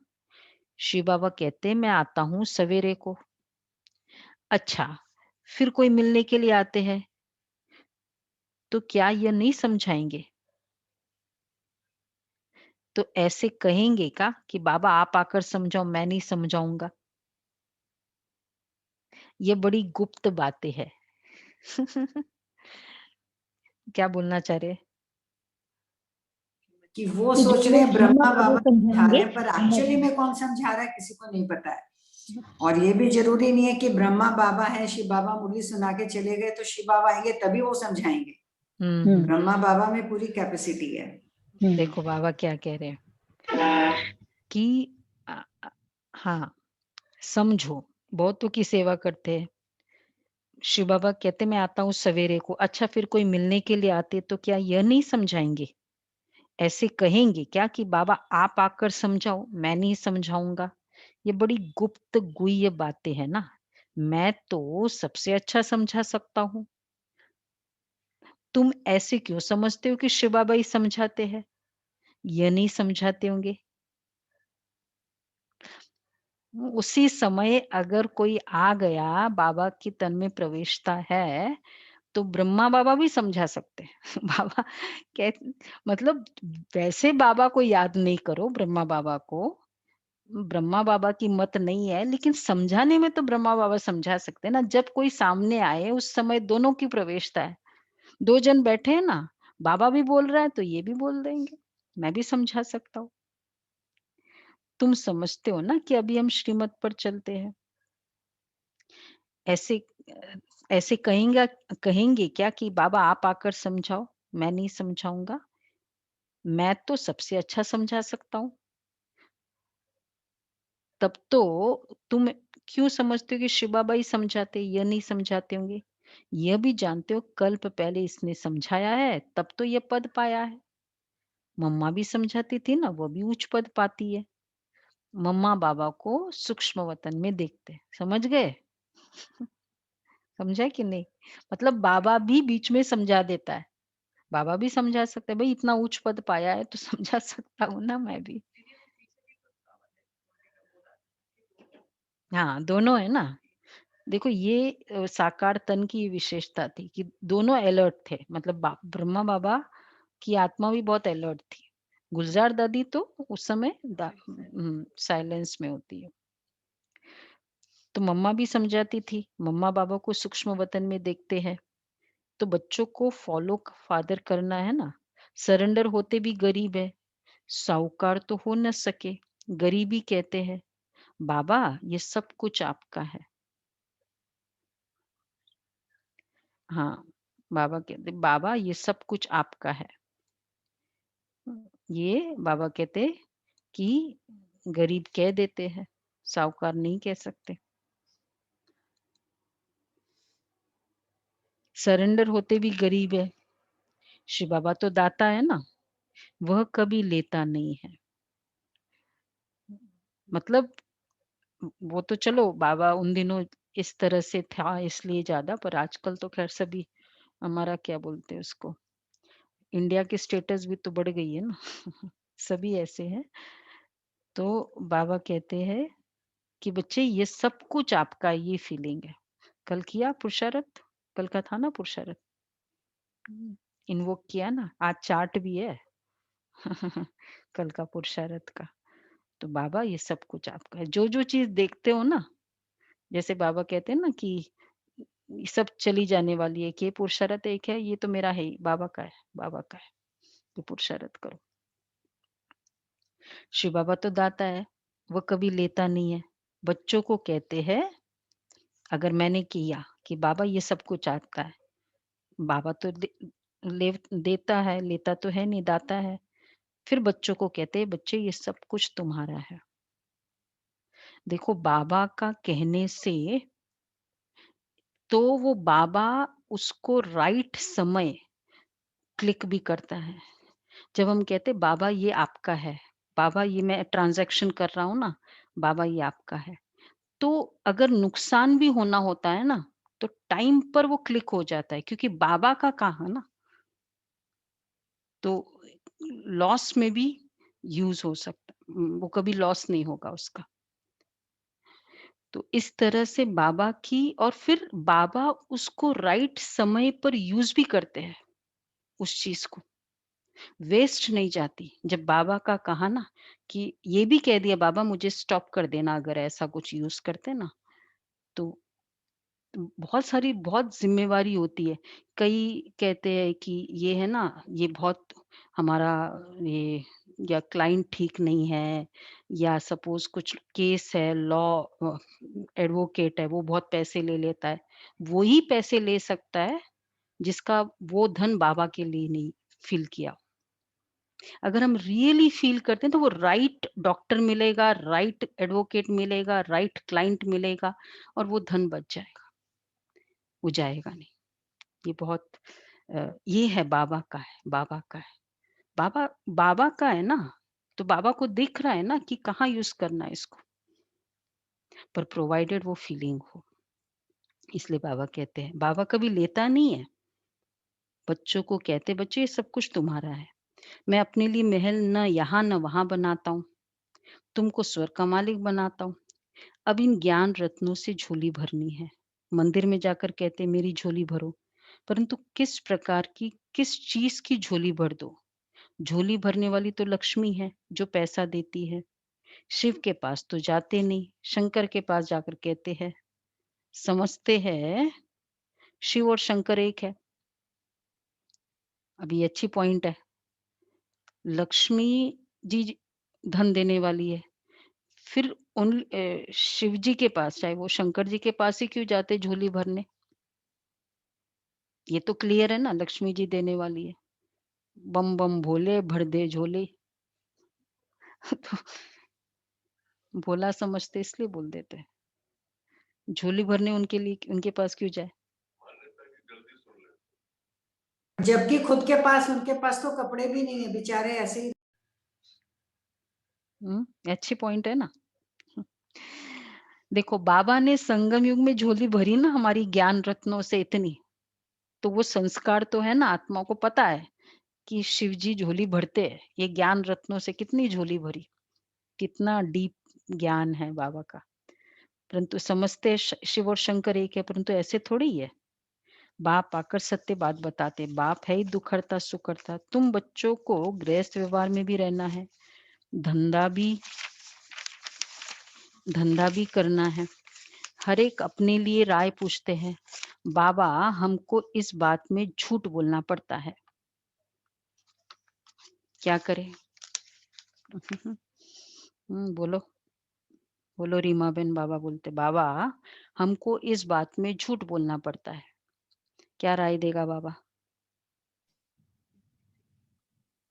शिव बाबा कहते हैं मैं आता हूँ सवेरे को। अच्छा, फिर कोई मिलने के लिए आते हैं तो क्या यह नहीं समझाएंगे? तो ऐसे कहेंगे का कि बाबा आप आकर समझाओ, मैं नहीं समझाऊंगा? ये बड़ी गुप्त बातें हैं। क्या बोलना चाह रहे हैं? कि वो कि जो सोच रहे लोग हैं श्रीमत ब्रह्मा है वो बाबा समझा रहे समझाएंगे। हैं, पर एक्चुअली में कौन समझा रहा है किसी को नहीं पता है। और ये भी जरूरी नहीं है कि ब्रह्मा बाबा है, शिव बाबा मुरली सुना के चले गए तो शिव बाबा आएंगे तभी वो समझाएंगे। ब्रह्मा बाबा में पूरी कैपेसिटी है। देखो बाबा क्या कह रहे हैं कि हाँ, समझो, बहुतों की सेवा करते हैं। शिव बाबा कहते मैं आता हूँ सवेरे को। अच्छा, फिर कोई मिलने के लिए आते तो क्या यह नहीं समझाएंगे? ऐसे कहेंगे क्या कि बाबा आप आकर समझाओ, मैं नहीं समझाऊंगा? ये बड़ी गुप्त गुह्य बातें है ना। मैं तो सबसे अच्छा समझा सकता हूँ। तुम ऐसे क्यों समझते हो कि शिव बाबा ही समझाते हैं? ये नहीं समझाते होंगे। उसी समय अगर कोई आ गया, बाबा की तन में प्रवेशता है, तो ब्रह्मा बाबा भी समझा सकते हैं। बाबा कह मतलब वैसे बाबा को याद नहीं करो, ब्रह्मा बाबा को। ब्रह्मा बाबा की मत नहीं है, लेकिन समझाने में तो ब्रह्मा बाबा समझा सकते हैं ना। जब कोई सामने आए उस समय दोनों की प्रवेशता है। 2 जन बैठे हैं ना, बाबा भी बोल रहा है तो ये भी बोल देंगे। मैं भी समझा सकता हूँ। तुम समझते हो ना कि अभी हम श्रीमत पर चलते हैं। ऐसे ऐसे कहेंगे क्या कि बाबा आप आकर समझाओ, मैं नहीं समझाऊंगा? मैं तो सबसे अच्छा समझा सकता हूँ। तब तो तुम क्यों समझते हो कि शिव बाबा ही समझाते, ये नहीं समझाते होंगे? यह भी जानते हो कल्प पहले इसने समझाया है, तब तो ये पद पाया है। मम्मा भी समझाती थी ना, वो भी उच्च पद पाती है। मम्मा बाबा को सूक्ष्म वतन में देखते हैं। समझ गए? समझा कि नहीं? मतलब बाबा भी बीच में समझा देता है। बाबा भी समझा सकते हैं, भाई इतना उच्च पद पाया है तो समझा सकता हूँ ना मैं भी। हाँ, दोनों है ना। देखो ये साकार तन की विशेषता थी कि दोनों अलर्ट थे। मतलब ब्रह्मा बाबा की आत्मा भी बहुत अलर्ट थी। गुलजार दादी तो उस समय साइलेंस में होती है। तो मम्मा भी समझाती थी। मम्मा बाबा को सूक्ष्म वतन में देखते हैं। तो बच्चों को फॉलो फादर करना है ना। सरेंडर होते भी गरीब है, साहूकार तो हो न सके, गरीबी कहते हैं। बाबा ये सब कुछ आपका है। हाँ, बाबा कहते बाबा ये सब कुछ आपका है। ये बाबा कहते कि गरीब कह देते हैं, साहूकार नहीं कह सकते। सरेंडर होते भी गरीब है। शिव बाबा तो दाता है ना, वह कभी लेता नहीं है। मतलब वो तो चलो बाबा उन दिनों इस तरह से था इसलिए ज्यादा, पर आजकल तो खैर सभी हमारा क्या बोलते हैं उसको, इंडिया की स्टेटस भी तो बढ़ गई है ना। सभी ऐसे हैं। तो बाबा कहते हैं कि बच्चे ये सब कुछ आपका, ये फीलिंग है। कल किया पुरुषार्थ, कल का था ना पुरुषार्थ, इन्वोक किया ना, आज चार्ट भी है। कल का पुरुषार्थ का। तो बाबा ये सब कुछ आपका है। जो जो चीज देखते हो ना, जैसे बाबा कहते हैं ना कि ये सब चली जाने वाली है, कि ये पुरुषार्थ एक है, ये तो मेरा है ही, बाबा का है, बाबा का है। तो पुरुषार्थ करो। शिव बाबा तो दाता है, वो कभी लेता नहीं है। बच्चों को कहते हैं, अगर मैंने किया कि बाबा ये सब कुछ आपका है, बाबा तो देता है, लेता तो है नहीं, दाता है। फिर बच्चों को कहते हैं बच्चे ये सब कुछ तुम्हारा है। देखो बाबा का कहने से तो वो बाबा उसको राइट समय क्लिक भी करता है। जब हम कहते हैं बाबा ये आपका है, बाबा ये मैं ट्रांज़ैक्शन कर रहा हूँ ना, बाबा ये आपका है। तो अगर नुकसान भी होना होता है ना, तो टाइम पर वो क्लिक हो जाता है क्योंकि बाबा का कहा ना, तो लॉस में भी यूज़ हो सकता वो कभी लॉस नहीं होगा उसका। तो इस तरह से बाबा की और फिर बाबा उसको राइट समय पर यूज़ भी करते हैं, उस चीज़ को। वेस्ट नहीं जाती। जब बाबा का कहा ना कि ये भी कह दिया बाबा मुझे स्टॉप कर देना अगर ऐसा कुछ यूज़ करते ना, तो बहुत ज़िम्मेवारी होती है। कई कहते हैं कि ये है ना, ये बहुत हमारा ये या क्लाइंट ठीक नहीं है या सपोज़ कुछ केस है, एडवोकेट है, वो बहुत पैसे ले लेता है। वो ही पैसे ले सकता है जिसका वो धन बाबा के लिए नहीं फ़ील किया। अगर हम रियली फ़ील करते हैं तो वो राइट डॉक्टर मिलेगा, राइट एडवोकेट मिलेगा, राइट क्लाइंट मिलेगा और वो धन बच जाएगा, वो जाएगा नहीं। ये बहुत ये है बाबा का है, बाबा का है। बाबा बाबा का है ना, तो बाबा को दिख रहा है ना कि कहाँ यूज़ करना है इसको, पर प्रोवाइडेड वो फीलिंग हो। इसलिए बाबा कहते हैं, बाबा कभी लेता नहीं है। बच्चों को कहते, बच्चों ये सब कुछ तुम्हारा है। मैं अपने लिए महल ना यहाँ ना वहाँ बनाता हूँ, तुमको स्वर्ग का मालिक बनाता हूँ। अब इन ज्ञान रत्नों से झोली भरनी है। मंदिर में जाकर कहते मेरी झोली भरो, परंतु किस प्रकार की, किस चीज की झोली भर दो? झोली भरने वाली तो लक्ष्मी है जो पैसा देती है। शिव के पास तो जाते नहीं, शंकर के पास जाकर कहते हैं, समझते हैं शिव और शंकर एक है। अब ये अच्छी पॉइंट है। लक्ष्मी जी धन देने वाली है, फिर शिव जी के पास चाहे वो शंकर जी के पास ही क्यों जाते झोली भरने? ये तो क्लियर है ना, लक्ष्मी जी देने वाली है। बम बम भोले भर दे झोले। तो भोला समझते इसलिए बोल देते हैं। झोली भरने उनके लिए उनके पास क्यों जाए? जबकि खुद के पास उनके पास तो कपड़े भी नहीं है, बेचारे ऐसे ही। अच्छी पॉइंट है ना। देखो बाबा ने संगम युग में झोली भरी ना हमारी ज्ञान रत्नों से इतनी, तो वो संस्कार तो है ना, आत्मा को पता है कि शिव जी झोली भरते हैं। ये ज्ञान रत्नों से कितनी झोली भरी, कितना डीप ज्ञान है बाबा का। परंतु समझते हैं शिव और शंकर एक है, परंतु ऐसे थोड़ी है। बाप आकर सत्य बात बताते, बाप है ही दुखहर्ता सुखहर्ता। तुम बच्चों को गृहस्थ व्यवहार में भी रहना है, धंधा भी धंधा भी करना है। हर एक अपने लिए राय पूछते हैं। बाबा हमको इस बात में झूठ बोलना पड़ता है, क्या करें? बोलो बोलो रीमा बेन। बाबा बोलते, बाबा हमको इस बात में झूठ बोलना पड़ता है, क्या राय देगा बाबा?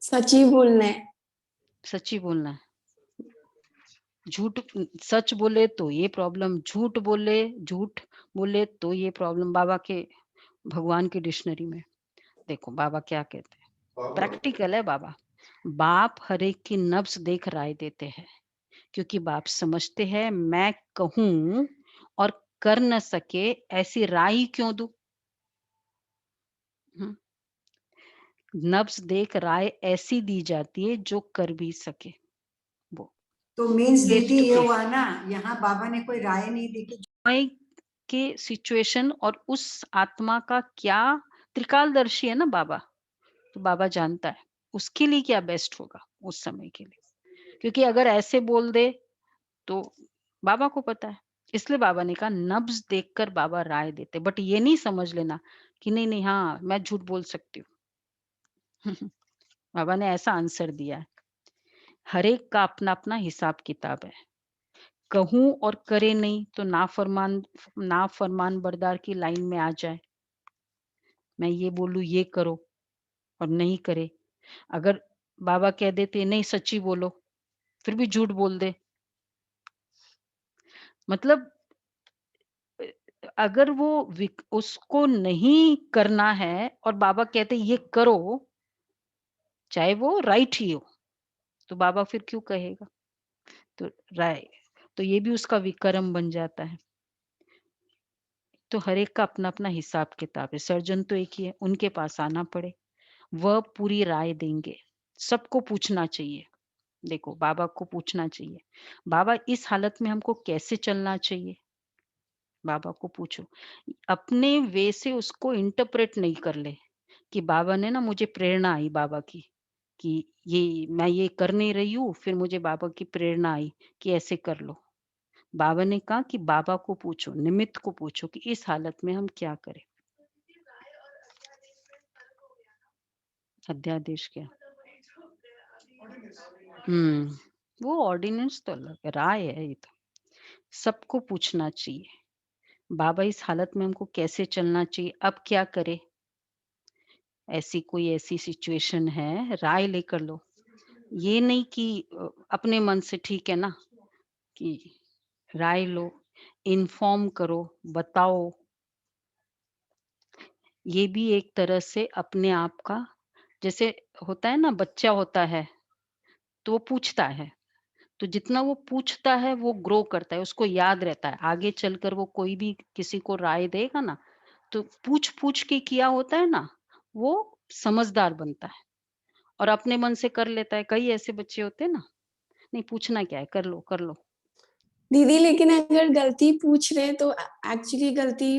सच ही बोलना है। सच्ची बोलना है। झूठ सच बोले तो ये प्रॉब्लम, झूठ बोले तो ये प्रॉब्लम। बाबा के भगवान की डिक्शनरी में देखो बाबा क्या कहते हैं, प्रैक्टिकल है बाबा। बाप हर एक की नब्ज देख राय देते हैं, क्योंकि बाप समझते हैं मैं कहूं और कर न सके ऐसी राय ही क्यों दूं। हम्म, नब्ज देख राय ऐसी दी जाती है जो कर भी सके। वो तो मीन्स फेस दीदी टू ये फेस हुआ ना, यहाँ बाबा ने कोई राय नहीं दी कि समय के सिचुएशन और उस आत्मा का क्या, त्रिकालदर्शी है ना बाबा, तो बाबा जानता है उसके लिए क्या बेस्ट होगा उस समय के लिए। क्योंकि अगर ऐसे बोल दे तो बाबा को पता है, इसलिए बाबा ने कहा नब्ज देखकर बाबा राय देते। बट ये नहीं समझ लेना कि नहीं नहीं हाँ मैं झूठ बोल सकती हूँ। बाबा ने ऐसा आंसर दिया है, हर एक का अपना अपना हिसाब किताब है। कहूं और करे नहीं तो नाफरमान बरदार की लाइन में आ जाए। मैं ये बोलूं ये करो और नहीं करे। अगर बाबा कह देते नहीं सच्ची बोलो, फिर भी झूठ बोल दे, मतलब अगर वो उसको नहीं करना है और बाबा कहते ये करो, चाहे वो राइट ही हो, तो बाबा फिर क्यों कहेगा? तो राय तो ये भी उसका विकर्म बन जाता है। तो हर एक का अपना-अपना हिसाब-किताब है। सर्जन तो एक ही है, उनके पास आना पड़े, वह पूरी राय देंगे। सबको पूछना चाहिए। देखो, बाबा को पूछना चाहिए, बाबा इस हालत में हमको कैसे चलना चाहिए? बाबा को पूछो। अपने वे से उसको इंटरप्रेट नहीं कर ले कि बाबा ने ना मुझे प्रेरणा आई बाबा की कि ये मैं ये कर नहीं रही हूँ, फिर मुझे बाबा की प्रेरणा आई कि ऐसे कर लो। बाबा ने कहा कि बाबा को पूछो, निमित्त को पूछो कि इस हालत में हम क्या करें? अध्यादेश क्या? वो ऑर्डिनेंस तो अलग है, राय है ये तो। सबको पूछना चाहिए, बाबा इस हालत में हमको कैसे चलना चाहिए, अब क्या करें? ऐसी सिचुएशन है, राय लेकर लो। ये नहीं कि अपने मन से ठीक है ना, कि राय लो, इन्फॉर्म करो, बताओ। ये भी एक तरह से अपने आप का, जैसे होता है ना, बच्चा होता है तो वो पूछता है, तो जितना वो पूछता है वो ग्रो करता है, उसको याद रहता है। आगे चलकर वो कोई भी किसी को राय देगा ना, तो पूछ-पूछ के किया होता है ना, वो समझदार बनता है और अपने मन से कर लेता है। कई ऐसे बच्चे होते हैं ना, नहीं पूछना क्या है, कर लो, कर लो। दीदी लेकिन अगर गलती पूछ रहे हैं तो एक्चुअली गलती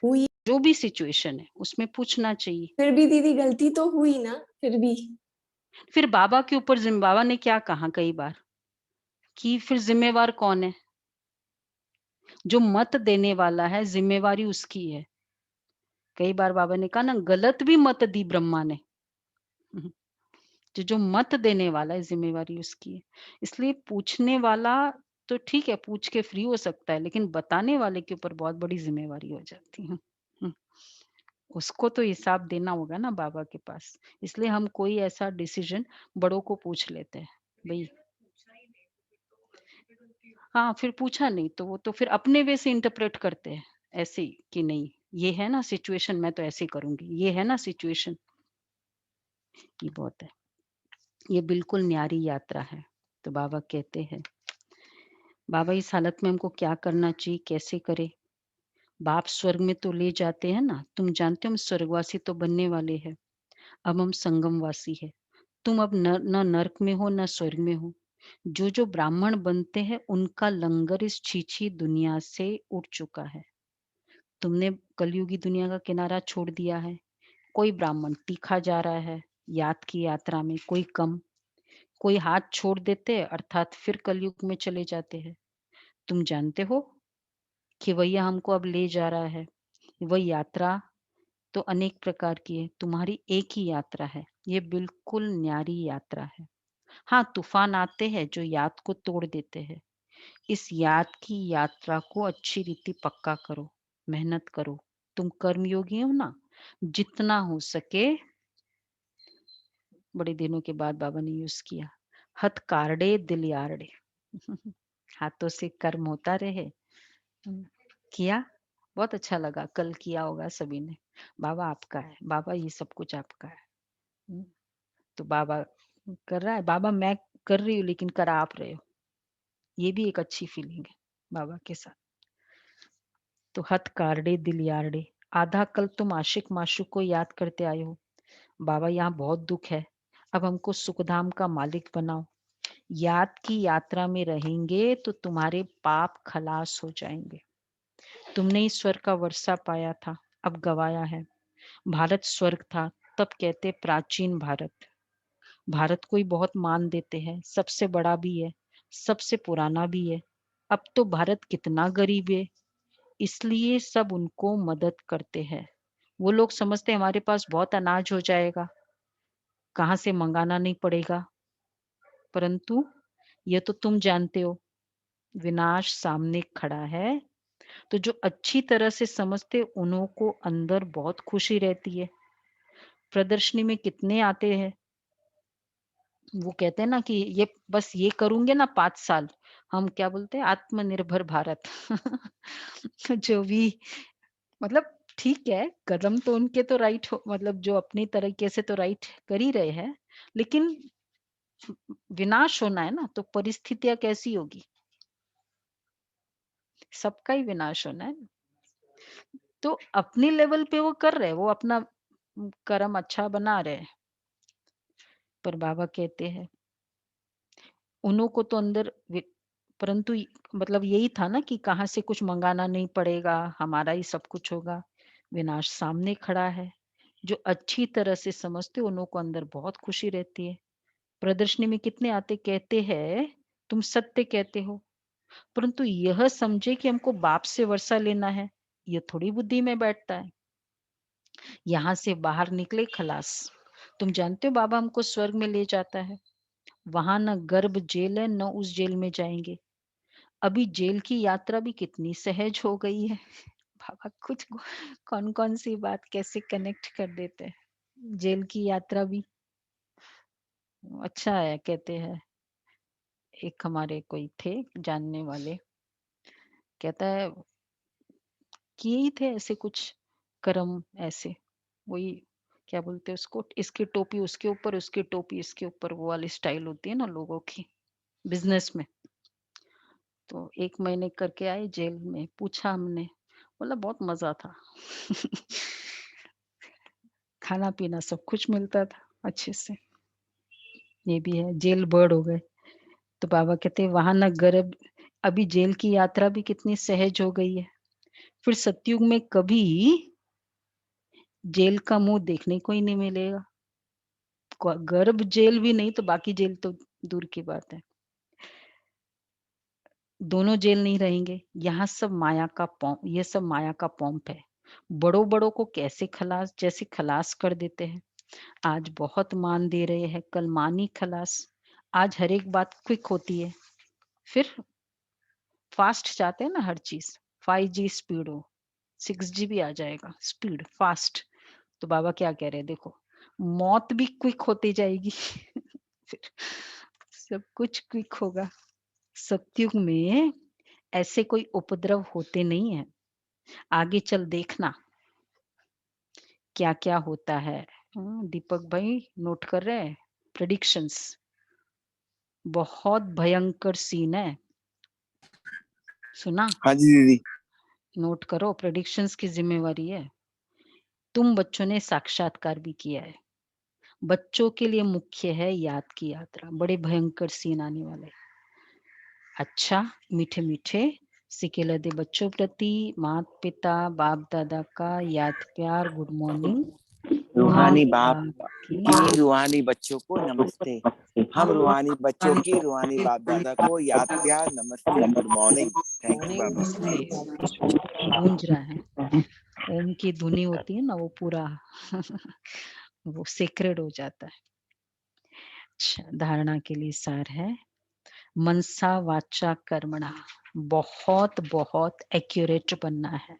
हुई, जो भी सिचुएशन है, उसमें पूछना चाहिए। फिर भी दीदी गलती तो हुई ना, फिर भी। फिर बाबा के ऊपर बाबा ने क्या कहा कई बार कि फिर ज़िम्मेवार कौन है? जो मत देने वाला है, ज़िम्मेवारी उसकी है। कई बार बाबा ने कहा ना, गलत भी मत दी ब्रह्मा ने। जो मत देने वाला है, ज़िम्मेवारी उसकी है। इसलिए पूछने वाला तो ठीक है, पूछ के फ्री हो सकता है, लेकिन बताने वाले के ऊपर बहुत बड़ी ज़िम्मेवारी हो जाती है। हुँ, उसको तो हिसाब देना होगा ना बाबा के पास। इसलिए हम कोई ऐसा डिसीज़न बड़ों को पूछ लेते हैं। भई हाँ, फिर पूछा नहीं तो वो तो फिर अपने वे से इंटरप्रेट करते हैं, ऐसे ही कि नहीं, ये है ना सिचुएशन, मैं तो ऐसे ही करूँगी। ये है ना सिचुएशन, ये बहुत है। ये बिल्कुल न्यारी यात्रा है। तो बाबा कहते हैं, बाबा इस हालत में हमको क्या करना चाहिए, कैसे करें? बाप स्वर्ग में तो ले जाते हैं ना, तुम जानते हो हम स्वर्गवासी तो बनने वाले हैं। अब हम संगमवासी हैं। तुम अब न नर्क में हो, न स्वर्ग में हो। जो ब्राह्मण बनते हैं, उनका लंगर इस छी-छी दुनिया से उठ चुका है। तुमने कलयुगी दुनिया का किनारा छोड़ दिया है। कोई ब्राह्मण तीखा जा रहा है, याद की यात्रा में, कोई कम, कोई हाथ छोड़ देते हैं अर्थात फिर कलयुग में चले जाते हैं। तुम जानते हो कि भैया हमको अब ले जा रहा है। वह यात्रा तो अनेक प्रकार की है, तुम्हारी एक ही यात्रा है। ये बिल्कुल न्यारी यात्रा है। हाँ, तूफान आते हैं जो याद को तोड़ देते हैं। इस याद की यात्रा को अच्छी रीति पक्का करो, मेहनत करो। तुम कर्मयोगी हो ना, जितना हो सके, बड़े दिनों के बाद बाबा ने यूज किया, हथ कार्डे दिल यारडे। हाथों से कर्म होता रहे। किया, बहुत अच्छा लगा, कल किया होगा सभी ने। बाबा आपका है, बाबा ये सब कुछ आपका है। हम्म, तो बाबा कर रहा है, बाबा मैं कर रही हूँ लेकिन कर आप रहे हो, ये भी एक अच्छी फीलिंग है बाबा के साथ। तो हथ कार्डे दिल यारडे, आधा कल तुम आशिक माशूक को याद करते आए हो। बाबा यहाँ बहुत दुख है, अब हमको सुखधाम का मालिक बनाओ। याद की यात्रा में रहेंगे तो तुम्हारे पाप खलास हो जाएंगे। तुमने इस स्वर्ग का वर्षा पाया था, अब गवाया है। भारत स्वर्ग था, तब कहते प्राचीन भारत। भारत को ही बहुत मान देते हैं, सबसे बड़ा भी है, सबसे पुराना भी है। अब तो भारत कितना गरीब है, इसलिए सब उनको मदद करते हैं। वो लोग समझते हैं हमारे पास बहुत अनाज हो जाएगा, कहाँ से मंगाना नहीं पड़ेगा। परंतु ये तो तुम जानते हो, विनाश सामने खड़ा है। तो जो अच्छी तरह से समझते उन्हों को अंदर बहुत खुशी रहती है। प्रदर्शनी में कितने आते हैं, वो कहते हैं ना कि ये बस ये करूंगे ना 5 साल, हम क्या बोलते हैं, आत्मनिर्भर भारत। जो भी मतलब ठीक है, कदम तो उनके तो राइट हो, मतलब जो अपनी तरीके से तो राइट कर ही रहे हैं, लेकिन विनाश होना है ना, तो परिस्थितियां कैसी होगी? सबका ही विनाश होना है। तो अपनी लेवल पे वो कर रहे हैं, वो अपना कर्म अच्छा बना रहे हैं। पर बाबा कहते हैं उन्हों को तो अंदर परंतु मतलब यही था ना कि कहाँ से कुछ मंगाना नहीं पड़ेगा, हमारा ही सब कुछ होगा। विनाश सामने खड़ा है। जो अच्छी तरह से समझते उन्हों को अंदर बहुत खुशी रहती है। प्रदर्शनी में कितने आते कहते हैं तुम सत्य कहते हो, परंतु यह समझे कि हमको बाप से वर्षा लेना है, यह थोड़ी बुद्धि में बैठता है। यहाँ से बाहर निकले खलास। तुम जानते हो बाबा हमको स्वर्ग में ले जाता है, वहां न गर्भ जेल है, न उस जेल में जाएंगे। अभी जेल की यात्रा भी कितनी सहज हो गई है। बाबा कुछ कौन कौन सी बात कैसे कनेक्ट कर देते हैं। जेल की यात्रा भी अच्छा है कहते हैं। एक हमारे कोई थे जानने वाले, कहता है किए ही थे ऐसे कुछ कर्म, ऐसे वही क्या बोलते हैं उसको, इसकी टोपी उसके ऊपर, उसकी टोपी इसके ऊपर, वो वाली स्टाइल होती है ना लोगों की बिजनेस में। तो 1 महीने करके आए जेल में, पूछा हमने, बोला बहुत मजा था। खाना पीना सब कुछ मिलता था अच्छे से। ये भी है, जेल बर्ड हो गए। तो बाबा कहते वहां ना गर्भ, अभी जेल की यात्रा भी कितनी सहज हो गई है। फिर सतयुग में कभी जेल का मुंह देखने को ही नहीं मिलेगा। गर्भ जेल भी नहीं तो बाकी जेल तो दूर की बात है। दोनों जेल नहीं रहेंगे। यहाँ सब माया का पॉम्प, ये सब माया का पॉम्प है। बड़ों बड़ों को कैसे खलास, जैसे खलास कर देते हैं। आज बहुत मान दे रहे हैं, कल मानी खलास। आज हर एक बात क्विक होती है, फिर फास्ट चाहते हैं ना हर चीज। 5G स्पीड हो, 6G भी आ जाएगा, स्पीड फास्ट। तो बाबा क्या कह रहे हैं देखो, मौत भी क्विक होती जाएगी। फिर सब कुछ क्विक होगा। सतयुग में ऐसे कोई उपद्रव होते नहीं है। आगे चल देखना क्या क्या होता है। दीपक भाई नोट कर रहे हैं, प्रेडिक्शंस बहुत भयंकर सीन है। सुना? हाँ जी दीदी। नोट करो, प्रेडिक्शंस की जिम्मेवारी है। तुम बच्चों ने साक्षात्कार भी किया है। बच्चों के लिए मुख्य है याद की यात्रा, बड़े भयंकर सीन आने वाले। अच्छा, मीठे मीठे सिकेला दे बच्चों प्रति माता पिता बाप दादा का याद प्यार, गुड मॉर्निंग। रूहानी बाप की की रूहानी बच्चों को नमस्ते। हम रूहानी बच्चों की रूहानी बाप दादा को याद प्यार नमस्ते, गुड मॉर्निंग, थैंक यू बाबा। गूंज रहा है, ओम की धुनी होती है ना, वो पूरा वो सेक्रेड हो जाता है। अच्छा, धारणा के लिए सार है, मनसा वाचा कर्मणा, बहुत बहुत एक्यूरेट बनना है,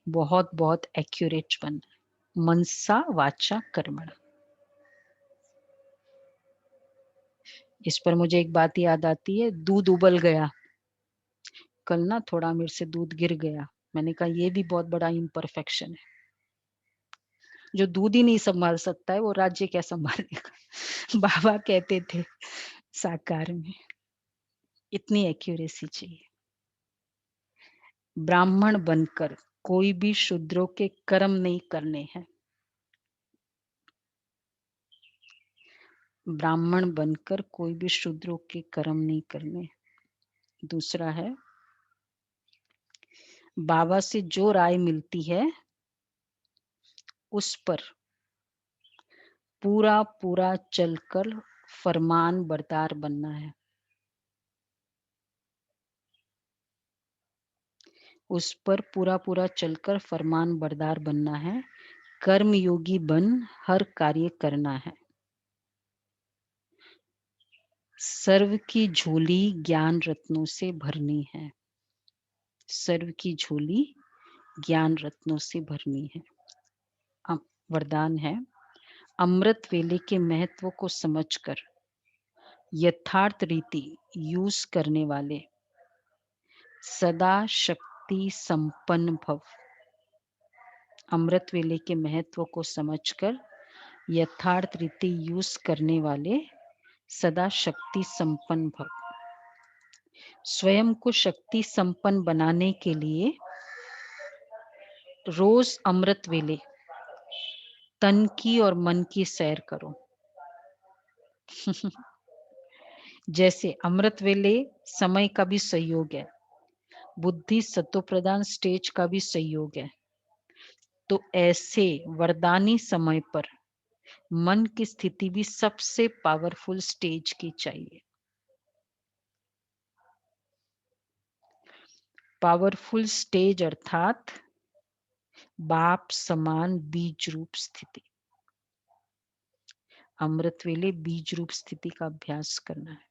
बहुत बहुत एक्यूरेट बनना है। मनसा वाचा कर्मणा। इस पर मुझे एक बात याद आती है, दूध उबल गया। कल ना थोड़ा मेरे से दूध गिर गया, मैंने कहा ये भी बहुत बड़ा इम्परफेक्शन है। जो दूध ही नहीं संभाल सकता है वो राज्य क्या संभालेगा। बाबा कहते थे साकार में, इतनी एक्यूरेसी चाहिए। ब्राह्मण बनकर कोई भी शूद्रों के कर्म नहीं करने हैं। ब्राह्मण बनकर कोई भी शूद्रों के कर्म नहीं करने। दूसरा है, बाबा से जो राय मिलती है उस पर पूरा पूरा चलकर फरमान बरदार बनना है। उस पर पूरा पूरा चलकर फरमान बरदार बनना है। कर्म योगी बन हर कार्य करना है। सर्व की झोली ज्ञान रत्नों से भरनी है। सर्व की झोली ज्ञान रत्नों से भरनी है। वरदान है, अमृत वेले के महत्व को समझकर यथार्थ रीति यूज करने वाले सदा शक्ति संपन्न भव। अमृत वेले के महत्व को समझकर यथार्थ रीति यूज करने वाले सदा शक्ति संपन्न भव। स्वयं को शक्ति संपन्न बनाने के लिए रोज अमृत वेले तन की और मन की सैर करो। जैसे अमृत वेले समय का भी सहयोग है, बुद्धि सत्व प्रधान स्टेज का भी सहयोग है, तो ऐसे वरदानी समय पर मन की स्थिति भी सबसे पावरफुल स्टेज की चाहिए। पावरफुल स्टेज अर्थात बाप समान बीज रूप स्थिति। अमृत वेले बीज रूप स्थिति का अभ्यास करना है।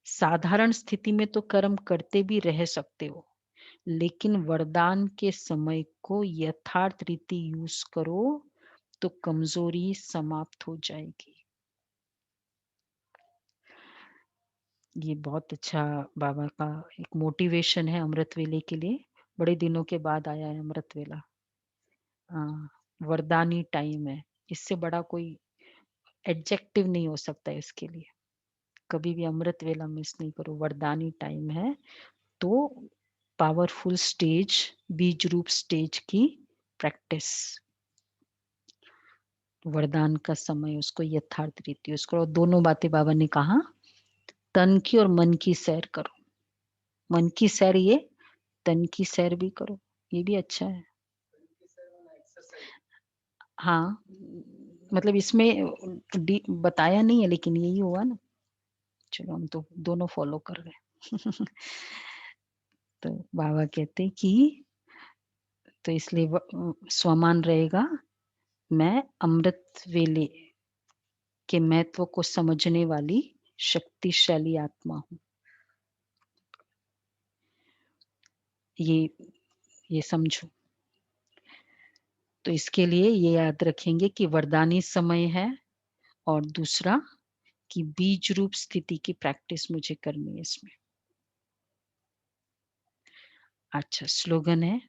साधारण स्थिति में तो कर्म करते भी रह सकते हो, लेकिन वरदान के समय को यथार्थ रीति यूज करो तो कमजोरी समाप्त हो जाएगी। ये बहुत अच्छा बाबा का एक मोटिवेशन है अमृत वेले के लिए। बड़े दिनों के बाद आया है अमृत वेला। वरदानी टाइम है, इससे बड़ा कोई एडजेक्टिव नहीं हो सकता है इसके लिए। कभी भी अमृत वेला मिस नहीं करो, वरदानी टाइम है। तो पावरफुल स्टेज, बीज रूप स्टेज की प्रैक्टिस, वरदान का समय उसको यथार्थ रीति यूज करो। दोनों बातें बाबा ने कहा, तन की और मन की सैर करो। मन की सैर ये, तन की सैर भी करो, ये भी अच्छा है। हाँ, मतलब इसमें बताया नहीं है, लेकिन यही हुआ ना। चलो हम तो दोनों फॉलो कर रहे हैं। तो बाबा कहते कि तो इसलिए स्वमान रहेगा, मैं अमृत वेले के महत्व को समझने वाली शक्तिशाली आत्मा हूं। ये समझो। तो इसके लिए ये याद रखेंगे कि वरदानी समय है, और दूसरा कि बीज रूप स्थिति की प्रैक्टिस मुझे करनी है इसमें। अच्छा, स्लोगन है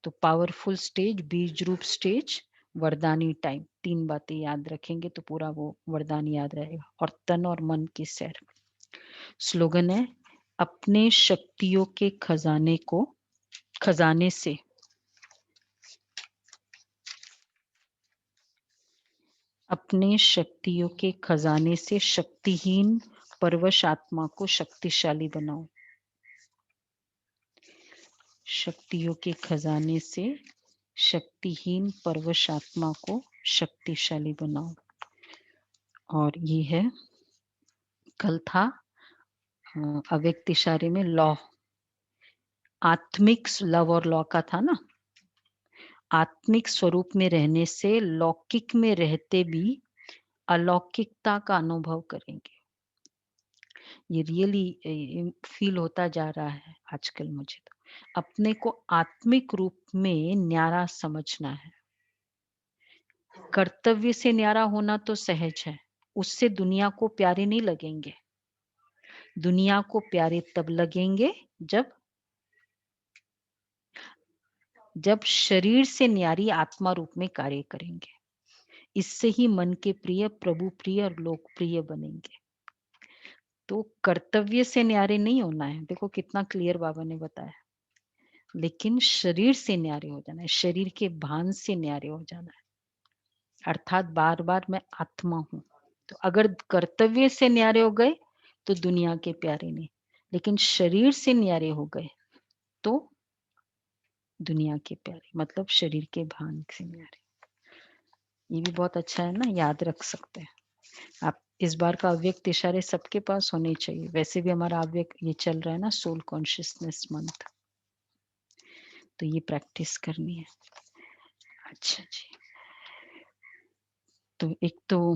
तो पावरफुल स्टेज, बीज रूप स्टेज, वरदानी टाइम, 3 बातें याद रखेंगे तो पूरा वो वरदान याद रहेगा। और तन और मन की सैर। स्लोगन है, अपने शक्तियों के खजाने से अपने शक्तियों के खजाने से शक्तिहीन परवश आत्मा को शक्तिशाली बनाओ। शक्तियों के खजाने से शक्तिहीन परवश आत्मा को शक्तिशाली बनाओ। और ये है, कल था अव्यक्त इशारे में लॉ, आत्मिक लव और लॉ का था ना। आत्मिक स्वरूप में रहने से लौकिक में रहते भी अलौकिकता का अनुभव करेंगे। ये रियली फील होता जा रहा है आजकल मुझे। तो अपने को आत्मिक रूप में न्यारा समझना है। कर्तव्य से न्यारा होना तो सहज है, उससे दुनिया को प्यारे नहीं लगेंगे। दुनिया को प्यारे तब लगेंगे जब शरीर से न्यारी आत्मा रूप में कार्य करेंगे। इससे ही मन के प्रिय, प्रभु प्रिय और लोकप्रिय बनेंगे। तो कर्तव्य से न्यारे नहीं होना है, देखो कितना क्लियर बाबा ने बताया, लेकिन शरीर से न्यारे हो जाना है, शरीर के भान से न्यारे हो जाना है। अर्थात बार बार मैं आत्मा हूं। तो अगर कर्तव्य से न्यारे हो गए तो दुनिया के प्यारे नहीं, लेकिन शरीर से न्यारे हो गए तो दुनिया के प्यारे, मतलब शरीर के भान से न्यारे। ये भी बहुत अच्छा है ना, याद रख सकते हैं आप। इस बार का अव्यक्त इशारे सबके पास होने चाहिए। वैसे भी हमारा अव्यक्त ये चल रहा है ना, सोल कॉन्शियसनेस मंथ, तो ये प्रैक्टिस करनी है। अच्छा जी, तो एक तो